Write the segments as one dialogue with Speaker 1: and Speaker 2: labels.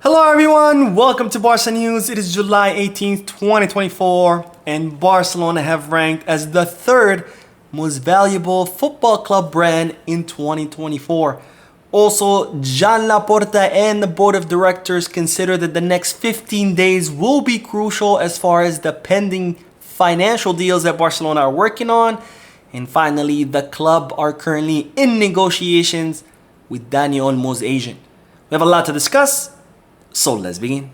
Speaker 1: Hello everyone, welcome to Barca News. It is July 18th, 2024, and Barcelona have ranked as the third most valuable football club brand in 2024. Also, Joan Laporta and the board of directors consider that the next 15 days will be crucial as far as the pending financial deals that Barcelona are working on. And finally, the club are currently in negotiations with Dani Olmo's agent. We have a lot to discuss. So let's begin.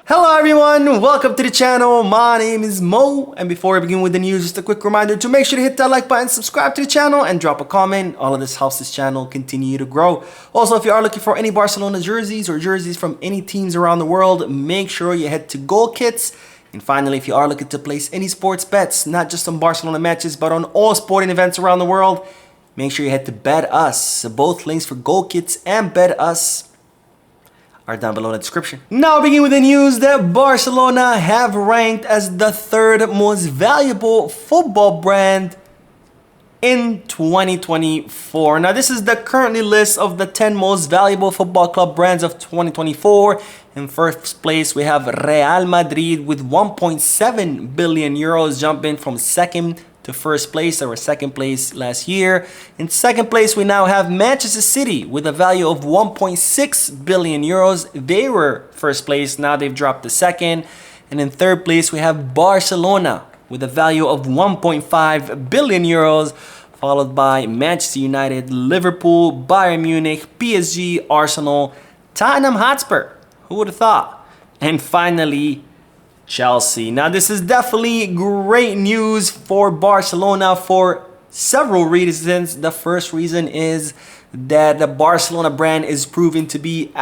Speaker 1: Hello everyone, welcome to the channel. My name is Mo, and before we begin with the news, just a quick reminder to make sure to hit that like button, subscribe to the channel, and drop a comment. All of this helps this channel continue to grow. Also, if you are looking for any Barcelona jerseys or jerseys from any teams around the world, make sure you head to Goal Kits. And finally, if you are looking to place any sports bets, not just on Barcelona matches, but on all sporting events around the world, make sure you head to Bet Us. Both links for Goal Kits and Bet Us are down below in the description. Now begin with the news that Barcelona have ranked as the third most valuable football brand in 2024. Now this is the currently list of the 10 most valuable football club brands of 2024. In first place we have Real Madrid with 1.7 billion euros, jumping from second to first place. They were second place last year. In second place, we now have Manchester City with a value of 1.6 billion euros. They were first place. Now they've dropped to second. And in third place, we have Barcelona with a value of 1.5 billion euros, followed by Manchester United, Liverpool, Bayern Munich, PSG, Arsenal, Tottenham Hotspur. Who would have thought? And finally, Chelsea. Now this is definitely great news for Barcelona for several reasons. The first reason is that the Barcelona brand is proving to be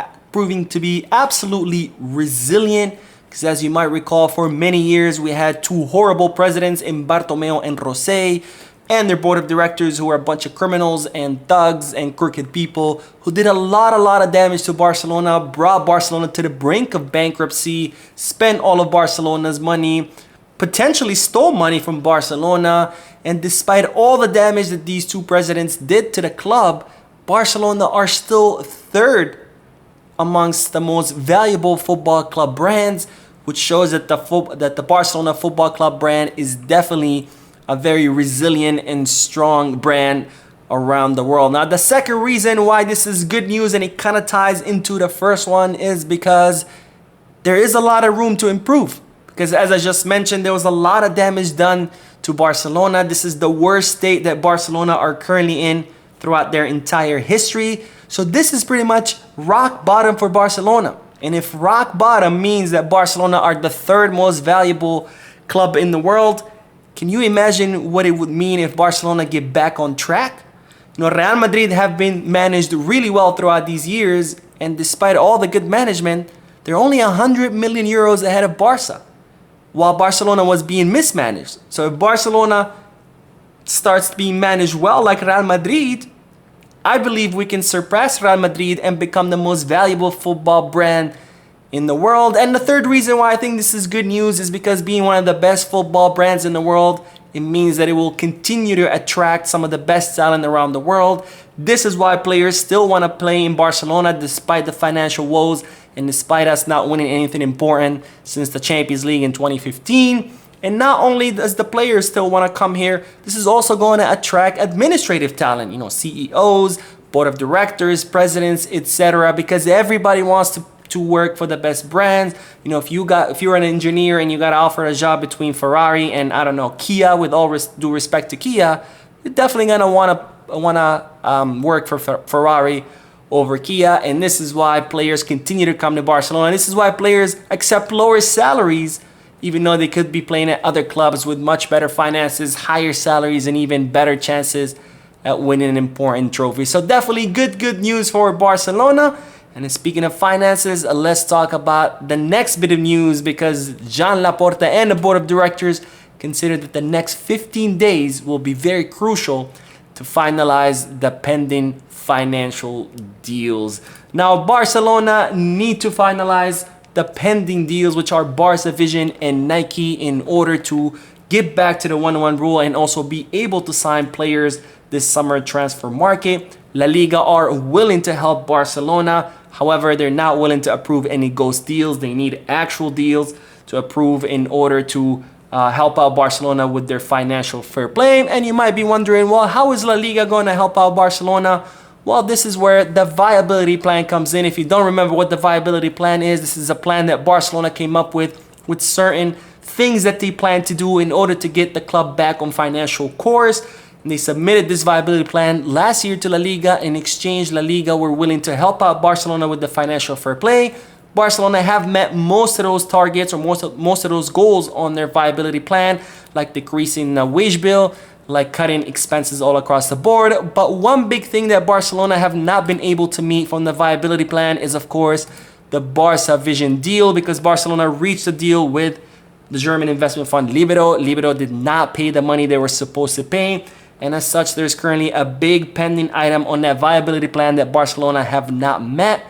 Speaker 1: absolutely resilient, because as you might recall, for many years we had two horrible presidents in Bartomeu and Rosé, and their board of directors, who are a bunch of criminals and thugs and crooked people who did a lot of damage to Barcelona, brought Barcelona to the brink of bankruptcy, spent all of Barcelona's money, potentially stole money from Barcelona. And despite all the damage that these two presidents did to the club, Barcelona are still third amongst the most valuable football club brands, which shows that the Barcelona Football Club brand is definitely a very resilient and strong brand around the world. Now, the second reason why this is good news, and it kind of ties into the first one, is because there is a lot of room to improve. Because as I just mentioned, there was a lot of damage done to Barcelona. This is the worst state that Barcelona are currently in throughout their entire history. So this is pretty much rock bottom for Barcelona. And if rock bottom means that Barcelona are the third most valuable club in the world, can you imagine what it would mean if Barcelona get back on track? You know, Real Madrid have been managed really well throughout these years, and despite all the good management, they're only 100 million euros ahead of Barca, while Barcelona was being mismanaged. So if Barcelona starts being managed well like Real Madrid, I believe we can surpass Real Madrid and become the most valuable football brand in the world. And the third reason why I think this is good news is because being one of the best football brands in the world, it means that it will continue to attract some of the best talent around the world. This is why players still want to play in Barcelona despite the financial woes and despite us not winning anything important since the Champions League in 2015. And not only does the players still want to come here, this is also going to attract administrative talent, you know, CEOs, board of directors, presidents, etc., because everybody wants to work for the best brands. You know, if you're an engineer and you got offered a job between Ferrari and, I don't know, Kia, with all due respect to Kia, you're definitely gonna wanna work for Ferrari over Kia. And this is why players continue to come to Barcelona. This is why players accept lower salaries, even though they could be playing at other clubs with much better finances, higher salaries, and even better chances at winning an important trophy. So definitely good news for Barcelona. And speaking of finances, let's talk about the next bit of news, because Joan Laporta and the board of directors consider that the next 15 days will be very crucial to finalize the pending financial deals. Now, Barcelona need to finalize the pending deals, which are Barca Vision and Nike, in order to get back to the 1-1 rule and also be able to sign players this summer transfer market. La Liga are willing to help Barcelona. However, they're not willing to approve any ghost deals. They need actual deals to approve in order to help out Barcelona with their financial fair play. And you might be wondering, well, how is La Liga going to help out Barcelona? Well, this is where the viability plan comes in. If you don't remember what the viability plan is, this is a plan that Barcelona came up with certain things that they plan to do in order to get the club back on financial course. And they submitted this viability plan last year to La Liga. In exchange, La Liga were willing to help out Barcelona with the financial fair play. Barcelona have met most of those targets, or most of those goals on their viability plan, like decreasing the wage bill, like cutting expenses all across the board. But one big thing that Barcelona have not been able to meet from the viability plan is, of course, the Barca Vision deal, because Barcelona reached a deal with the German investment fund Libero. Libero did not pay the money they were supposed to pay. And as such, there's currently a big pending item on that viability plan that Barcelona have not met.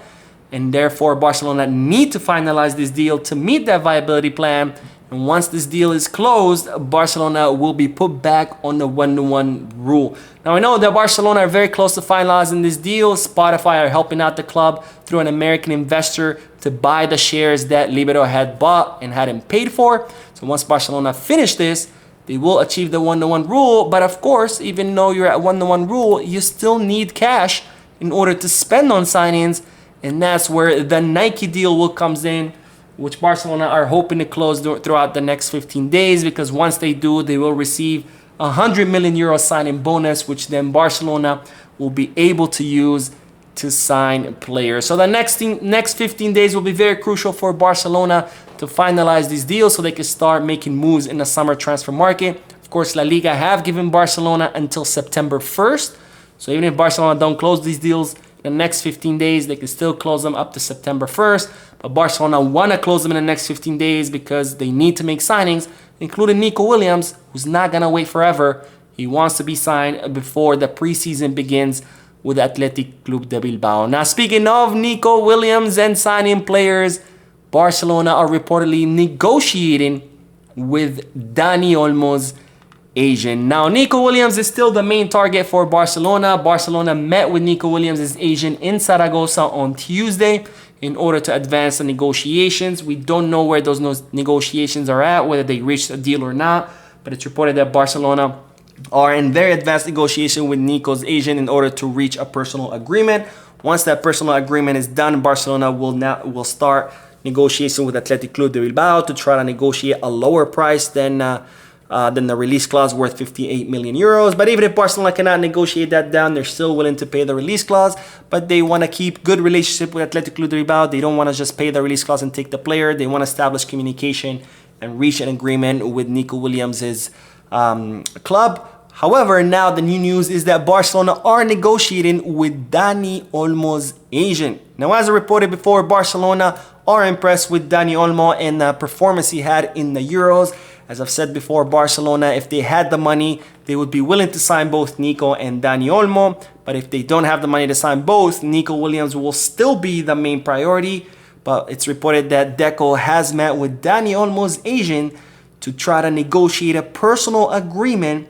Speaker 1: And therefore, Barcelona need to finalize this deal to meet that viability plan. And once this deal is closed, Barcelona will be put back on the 1-1 rule. Now, I know that Barcelona are very close to finalizing this deal. Spotify are helping out the club through an American investor to buy the shares that Libero had bought and hadn't paid for. So once Barcelona finish this, they will achieve the 1-1 rule. But of course, even though you're at 1-1 rule, you still need cash in order to spend on signings. And that's where the Nike deal will comes in, which Barcelona are hoping to close throughout the next 15 days, because once they do, they will receive a 100 million euro signing bonus, which then Barcelona will be able to use to sign players. So the next 15 days will be very crucial for Barcelona to finalize these deals so they can start making moves in the summer transfer market. Of course, La Liga have given Barcelona until September 1st. So even if Barcelona don't close these deals in the next 15 days, they can still close them up to September 1st. But Barcelona want to close them in the next 15 days because they need to make signings, including Nico Williams, who's not going to wait forever. He wants to be signed before the preseason begins with Athletic Club de Bilbao. Now, speaking of Nico Williams and signing players, Barcelona are reportedly negotiating with Dani Olmo's agent. Now, Nico Williams is still the main target for Barcelona. Barcelona met with Nico Williams' agent in Zaragoza on Tuesday in order to advance the negotiations. We don't know where those negotiations are at, whether they reached a deal or not, but it's reported that Barcelona are in very advanced negotiation with Nico's agent in order to reach a personal agreement. Once that personal agreement is done, Barcelona will start negotiation with Athletic Club de Bilbao to try to negotiate a lower price than the release clause worth 58 million euros. But even if Barcelona cannot negotiate that down, they're still willing to pay the release clause. But they want to keep good relationship with Athletic Club de Bilbao. They don't want to just pay the release clause and take the player. They want to establish communication and reach an agreement with Nico Williams' club. However, now the new news is that Barcelona are negotiating with Dani Olmo's agent. Now, as I reported before, Barcelona are impressed with Dani Olmo and the performance he had in the Euros. As I've said before, Barcelona, if they had the money, they would be willing to sign both Nico and Dani Olmo. But if they don't have the money to sign both, Nico Williams will still be the main priority. But it's reported that Deco has met with Dani Olmo's agent to try to negotiate a personal agreement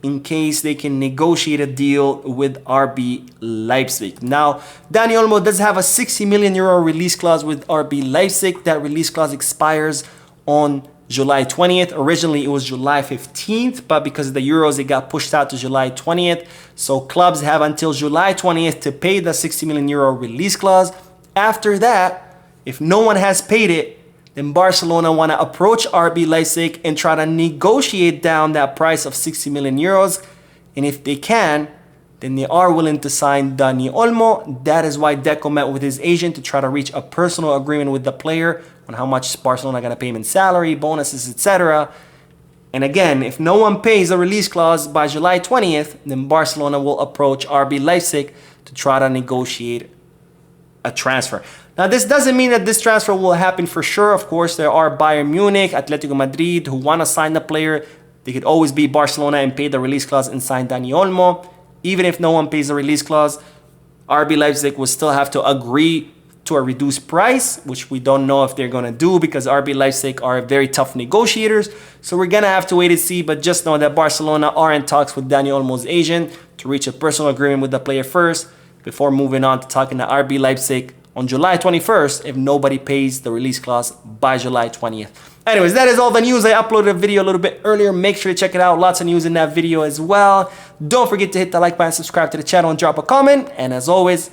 Speaker 1: in case they can negotiate a deal with RB Leipzig. Now, Dani Olmo does have a 60 million euro release clause with RB Leipzig. That release clause expires on July 20th. Originally, it was July 15th, but because of the Euros, it got pushed out to July 20th. So clubs have until July 20th to pay the 60 million euro release clause. After that, if no one has paid it, then Barcelona want to approach RB Leipzig and try to negotiate down that price of 60 million euros. And if they can, then they are willing to sign Dani Olmo. That is why Deco met with his agent to try to reach a personal agreement with the player on how much Barcelona going to pay him in salary, bonuses, etc. And again, if no one pays the release clause by July 20th, then Barcelona will approach RB Leipzig to try to negotiate a transfer. Now, this doesn't mean that this transfer will happen for sure. Of course, there are Bayern Munich, Atletico Madrid who want to sign the player. They could always beat Barcelona and pay the release clause and sign Dani Olmo. even if no one pays the release clause, RB Leipzig will still have to agree to a reduced price, which we don't know if they're going to do because RB Leipzig are very tough negotiators. So we're going to have to wait and see, but just know that Barcelona are in talks with Dani Olmo's agent to reach a personal agreement with the player first before moving on to talking to RB Leipzig on July 21st if nobody pays the release clause by July 20th. Anyways, that is all the news. I uploaded a video a little bit earlier. Make sure to check it out. Lots of news in that video as well. Don't forget to hit the like button, subscribe to the channel, and drop a comment. And as always,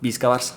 Speaker 1: Visca Barça.